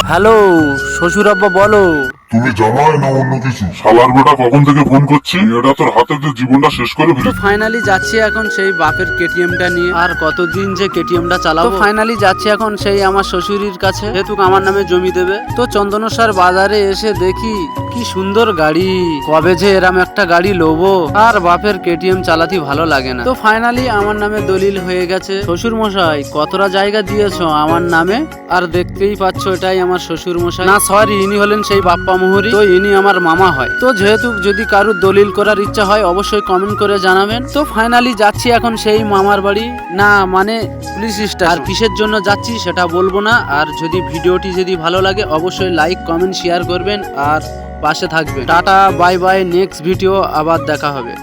Hello শ্বশুর আব্বা, বলো। তুমি জামাই না অন্য কিছু? শালার বেটা কখন থেকে ফোন করছি, এটা তোর হাতে যে জীবনটা শেষ করে তো ফেলি। ফাইনালি যাচ্ছি এখন সেই বাপের কেটিএমটা নিয়ে। আর কতদিন যে কেটিএমটা চালাবো। ফাইনালি যাচ্ছি এখন সেই আমার শ্বশুরির কাছে, যেহেতু আমার নামে জমি দেবে। তো চন্দনেশ্বর বাজারে এসে দেখি কি সুন্দর গাড়ি, কবে যে এরম একটা গাড়ি লোবো। আর বাপের কেটিএম চালাতে ভালো লাগে না। তো ফাইনালি আমার নামে দলিল হয়ে গেছে। শ্বশুর মশাই কতটা জায়গা দিয়েছো আমার নামে, আর দেখতেই পাচ্ছ এটাই আমার শ্বশুর মশাই। না সরি, ইনি হলেন সেই বাপ্পা মোহরি, তো ইনি আমার মামা হয়। তো যেহেতু যদি কারুর দলিল করার ইচ্ছা হয় অবশ্যই কমেন্ট করে জানাবেন। তো ফাইনালি যাচ্ছি এখন সেই মামার বাড়ি, না মানে পুলিশ স্টেশন। আর কিসের জন্য যাচ্ছি সেটা বলবো না। আর যদি ভিডিওটি যদি ভালো লাগে অবশ্যই লাইক কমেন্ট শেয়ার করবেন আর পাশে থাকবেন। Tata bye bye, next video আবার দেখা হবে।